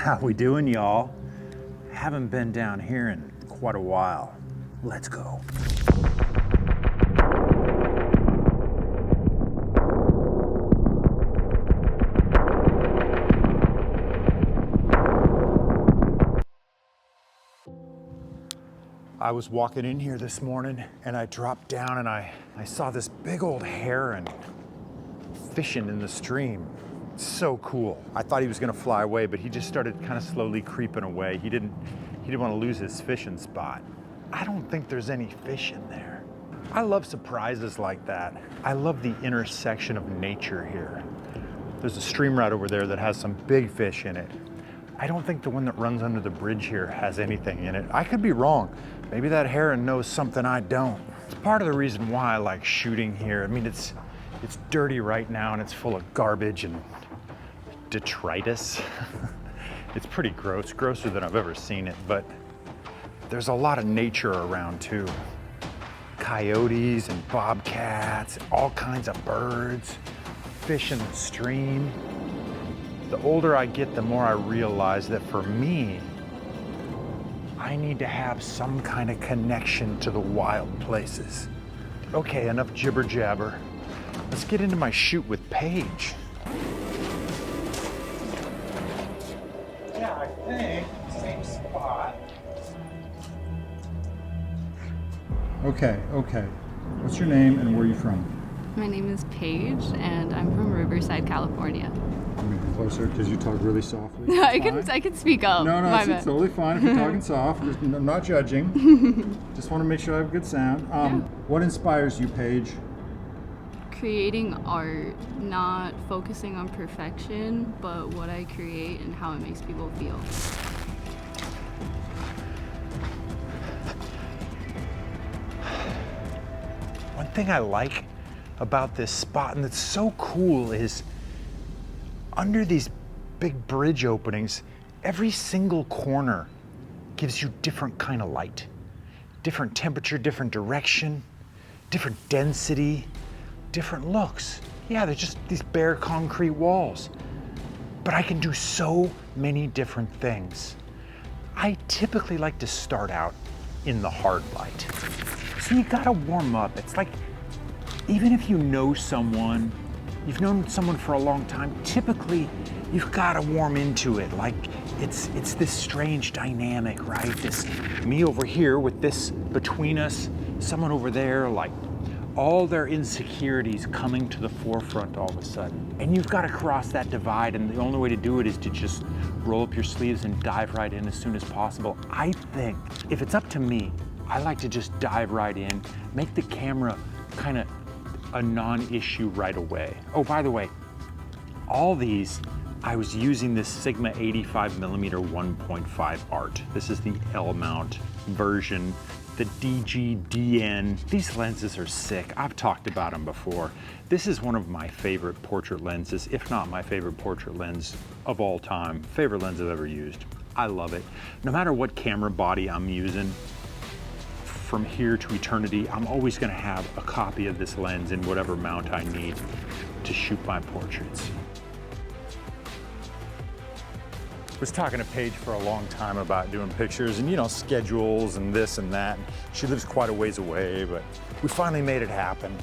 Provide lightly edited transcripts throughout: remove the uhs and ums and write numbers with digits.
How we doing, y'all? Haven't been down here in quite a while. Let's go. I was walking in here this morning and I dropped down and I saw this big old heron fishing in the stream. So cool. I thought he was gonna fly away, but he just started kind of slowly creeping away. He didn't want to lose his fishing spot. I don't think there's any fish in there. I love surprises like that. I love the intersection of nature here. There's a stream right over there that has some big fish in it. I don't think the one that runs under the bridge here has anything in it. I could be wrong. Maybe that heron knows something I don't. It's part of the reason why I like shooting here. I mean, it's dirty right now and it's full of garbage and detritus. It's pretty gross, grosser than I've ever seen it, but there's a lot of nature around too. Coyotes and bobcats, and all kinds of birds, fish in the stream. The older I get, the more I realize that for me, I need to have some kind of connection to the wild places. Okay, enough jibber jabber. Let's get into my shoot with Paige. Yeah, I think same spot. Okay. What's your name and where are you from? My name is Paige and I'm from Riverside, California. Maybe closer because you talk really softly. I can speak up. No, it's totally fine if you're talking soft. I'm not judging. Just want to make sure I have good sound. Yeah. What inspires you, Paige? Creating art, not focusing on perfection, but what I create and how it makes people feel. One thing I like about this spot, and that's so cool, is under these big bridge openings, every single corner gives you different kind of light. Different temperature, different direction, different density, different looks. Yeah, they're just these bare concrete walls. But I can do so many different things. I typically like to start out in the hard light. So you gotta warm up. It's like, even if you know someone, you've known someone for a long time, typically you've gotta warm into it. Like it's this strange dynamic, right? This me over here with this between us, someone over there, like all their insecurities coming to the forefront all of a sudden. And you've gotta cross that divide, and the only way to do it is to just roll up your sleeves and dive right in as soon as possible. I think if it's up to me, I like to just dive right in, make the camera kind of a non-issue right away. Oh, by the way, all these, I was using this Sigma 85mm 1.5 art. This is the L mount version, the DG-DN. These lenses are sick. I've talked about them before. This is one of my favorite portrait lenses, if not my favorite portrait lens of all time. Favorite lens I've ever used. I love it. No matter what camera body I'm using, from here to eternity, I'm always gonna have a copy of this lens in whatever mount I need to shoot my portraits. I was talking to Paige for a long time about doing pictures and, you know, schedules and this and that. She lives quite a ways away, but we finally made it happen.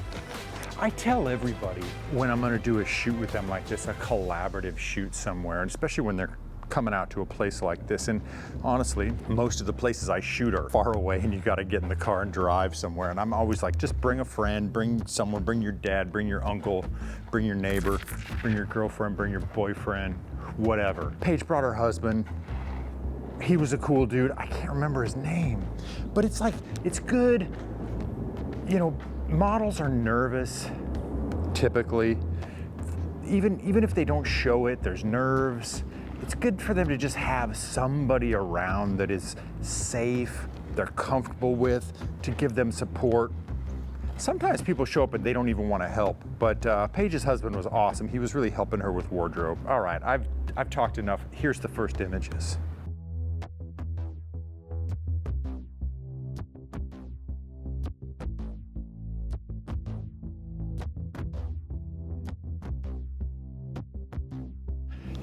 I tell everybody when I'm gonna do a shoot with them like this, a collaborative shoot somewhere, and especially when they're coming out to a place like this. And honestly, most of the places I shoot are far away and you gotta get in the car and drive somewhere. And I'm always like, just bring a friend, bring someone, bring your dad, bring your uncle, bring your neighbor, bring your girlfriend, bring your boyfriend, whatever. Paige brought her husband. He was a cool dude. I can't remember his name, but it's like, it's good. You know, models are nervous, typically. Even if they don't show it, there's nerves. It's good for them to just have somebody around that is safe, they're comfortable with, to give them support. Sometimes people show up and they don't even want to help, but Paige's husband was awesome. He was really helping her with wardrobe. All right, I've talked enough. Here's the first images.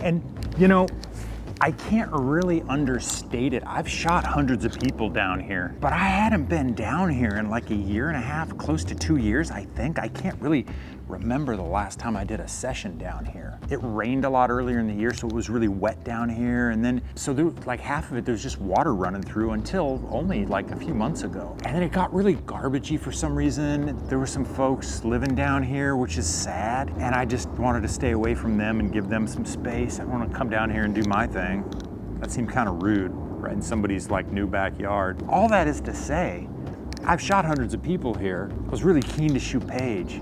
And you know, I can't really understate it. I've shot hundreds of people down here, but I hadn't been down here in like a year and a half, close to 2 years, I think. I can't really remember the last time I did a session down here. It rained a lot earlier in the year, so it was really wet down here. And then, so there, like half of it, there's just water running through until only like a few months ago. And then it got really garbagey for some reason. There were some folks living down here, which is sad. And I just wanted to stay away from them and give them some space. I want to come down here and do my thing. That seemed kind of rude, right in somebody's like new backyard. All that is to say, I've shot hundreds of people here. I was really keen to shoot Paige,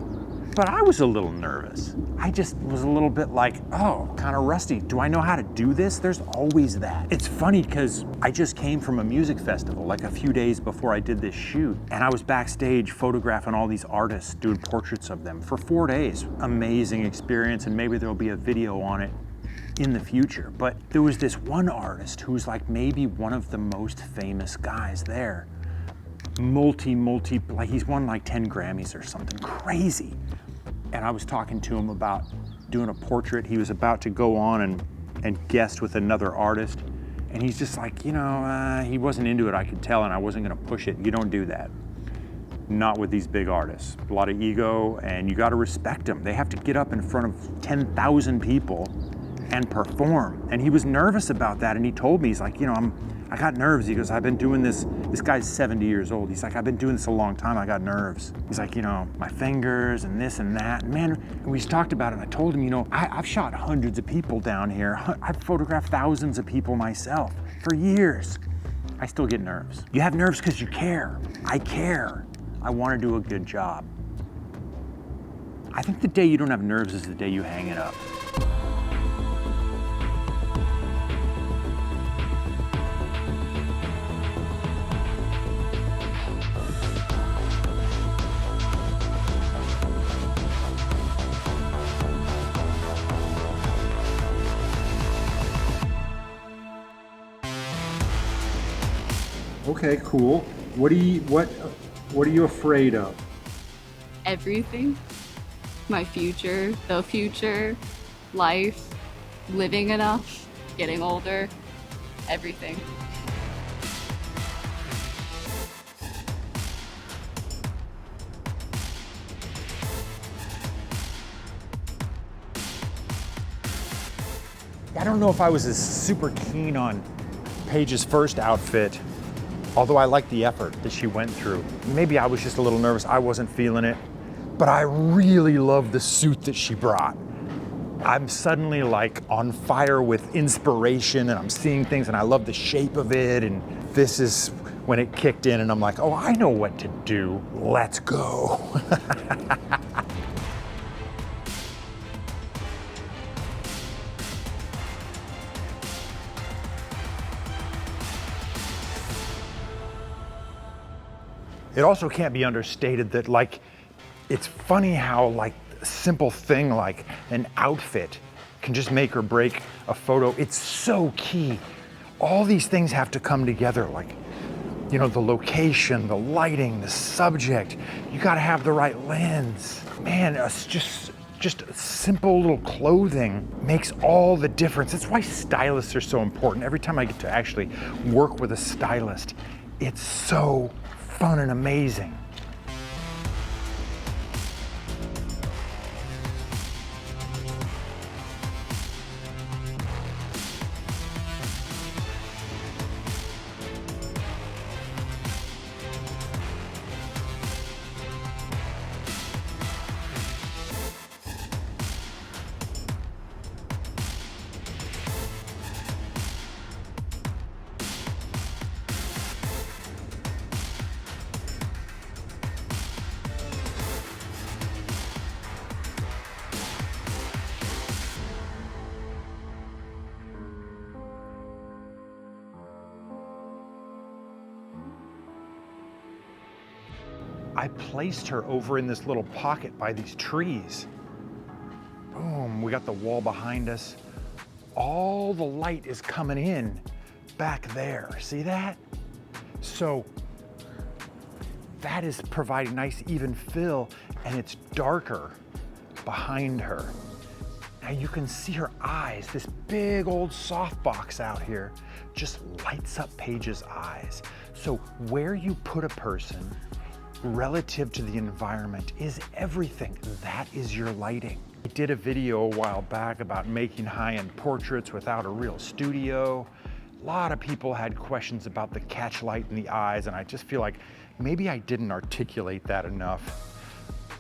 but I was a little nervous. I just was a little bit like, oh, kind of rusty. Do I know how to do this? There's always that. It's funny because I just came from a music festival like a few days before I did this shoot, and I was backstage photographing all these artists, doing portraits of them for 4 days. Amazing experience, and maybe there'll be a video on it in the future. But there was this one artist who's like maybe one of the most famous guys there. Like he's won like 10 Grammys or something crazy. And I was talking to him about doing a portrait. He was about to go on and guest with another artist. And he's just like, you know, he wasn't into it, I could tell, and I wasn't gonna push it. You don't do that. Not with these big artists. A lot of ego, and you gotta respect them. They have to get up in front of 10,000 people and perform. And he was nervous about that, and he told me, he's like, you know, I got nerves. He goes, I've been doing this guy's 70 years old. He's like, I've been doing this a long time, I got nerves. He's like, you know, my fingers and this and that. And man, we just talked about it, and I told him, you know, I've shot hundreds of people down here. I've photographed thousands of people myself for years. I still get nerves. You have nerves because you care. I care. I want to do a good job. I think the day you don't have nerves is the day you hang it up. Okay, cool. What are you afraid of? Everything. My future, the future, life, living enough, getting older, everything. I don't know if I was as super keen on Paige's first outfit, although I liked the effort that she went through. Maybe I was just a little nervous, I wasn't feeling it, but I really love the suit that she brought. I'm suddenly like on fire with inspiration, and I'm seeing things, and I love the shape of it, and this is when it kicked in, and I'm like, oh, I know what to do, let's go. It also can't be understated that, like, it's funny how like a simple thing like an outfit can just make or break a photo. It's so key. All these things have to come together, like, you know, the location, the lighting, the subject. You gotta have the right lens. Man, it's just simple little clothing makes all the difference. That's why stylists are so important. Every time I get to actually work with a stylist, it's so fun and amazing. I placed her over in this little pocket by these trees. Boom, we got the wall behind us. All the light is coming in back there. See that? So that is providing nice even fill, and it's darker behind her. Now you can see her eyes, this big old softbox out here just lights up Paige's eyes. So where you put a person relative to the environment is everything. That is your lighting. I did a video a while back about making high-end portraits without a real studio. A lot of people had questions about the catch light in the eyes, and I just feel like maybe I didn't articulate that enough.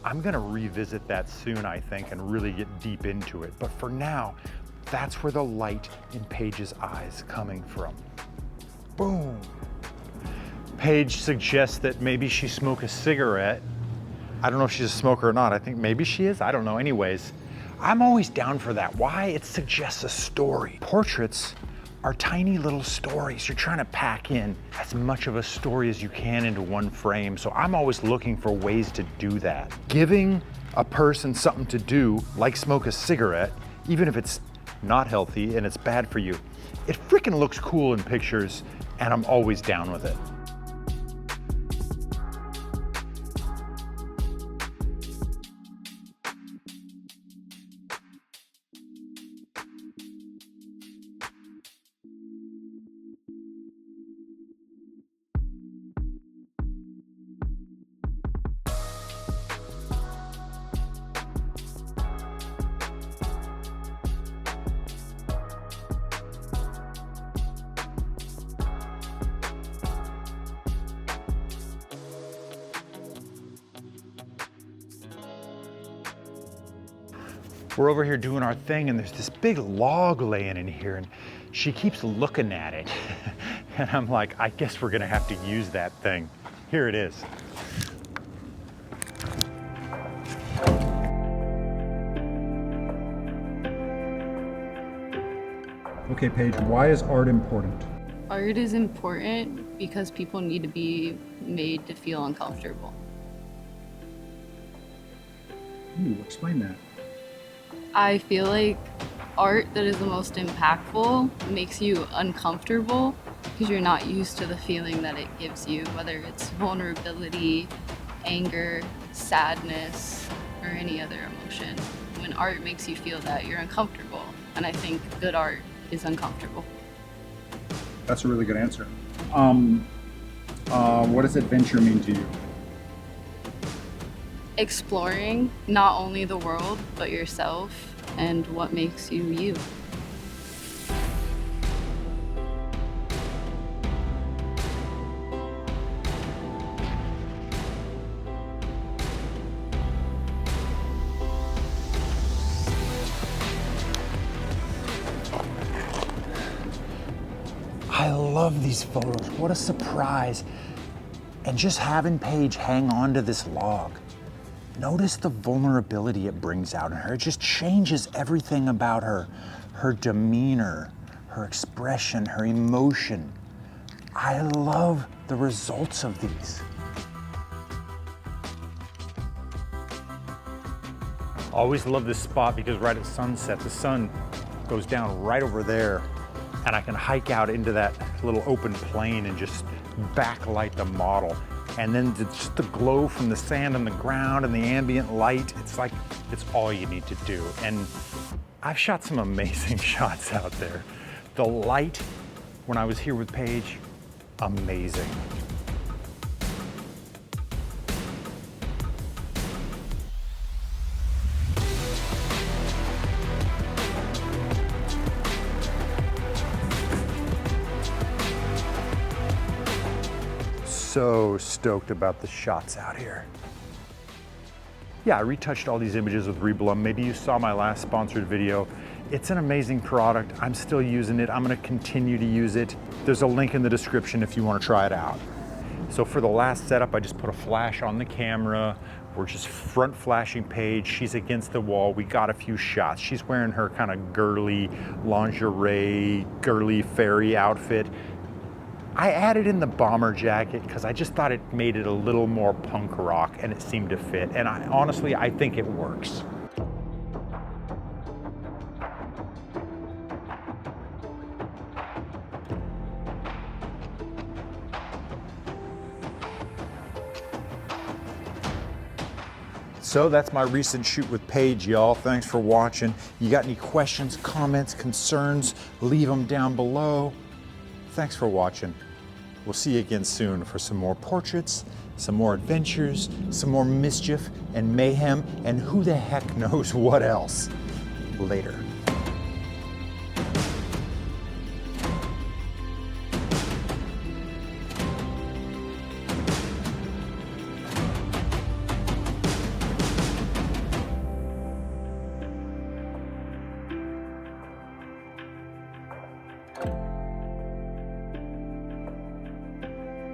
I'm gonna revisit that soon, I think, and really get deep into it. But for now, that's where the light in Paige's eyes coming from. Boom. Paige suggests that maybe she smoke a cigarette. I don't know if she's a smoker or not. I think maybe she is. I don't know. Anyways, I'm always down for that. Why? It suggests a story. Portraits are tiny little stories. You're trying to pack in as much of a story as you can into one frame. So I'm always looking for ways to do that. Giving a person something to do, like smoke a cigarette, even if it's not healthy and it's bad for you, it freaking looks cool in pictures, and I'm always down with it. We're over here doing our thing, and there's this big log laying in here, and she keeps looking at it. And I'm like, I guess we're gonna have to use that thing. Here it is. Okay, Paige, why is art important? Art is important because people need to be made to feel uncomfortable. Ooh, explain that. I feel like art that is the most impactful makes you uncomfortable because you're not used to the feeling that it gives you, whether it's vulnerability, anger, sadness, or any other emotion. When art makes you feel that, you're uncomfortable. And I think good art is uncomfortable. That's a really good answer. What does adventure mean to you? Exploring not only the world, but yourself and what makes you you. I love these photos. What a surprise. And just having Paige hang on to this log. Notice the vulnerability it brings out in her. It just changes everything about her. Her demeanor, her expression, her emotion. I love the results of these. Always love this spot because right at sunset, the sun goes down right over there, and I can hike out into that little open plain and just backlight the model. And then just the glow from the sand on the ground and the ambient light, it's like, it's all you need to do. And I've shot some amazing shots out there. The light, when I was here with Paige, amazing. So stoked about the shots out here. Yeah, I retouched all these images with Reblum. Maybe you saw my last sponsored video. It's an amazing product. I'm still using it. I'm gonna continue to use it. There's a link in the description if you wanna try it out. So for the last setup, I just put a flash on the camera. We're just front flashing Paige. She's against the wall. We got a few shots. She's wearing her kind of girly lingerie, girly fairy outfit. I added in the bomber jacket because I just thought it made it a little more punk rock and it seemed to fit. And honestly, I think it works. So that's my recent shoot with Paige, y'all. Thanks for watching. You got any questions, comments, concerns, leave them down below. Thanks for watching. We'll see you again soon for some more portraits, some more adventures, some more mischief and mayhem, and who the heck knows what else. Later.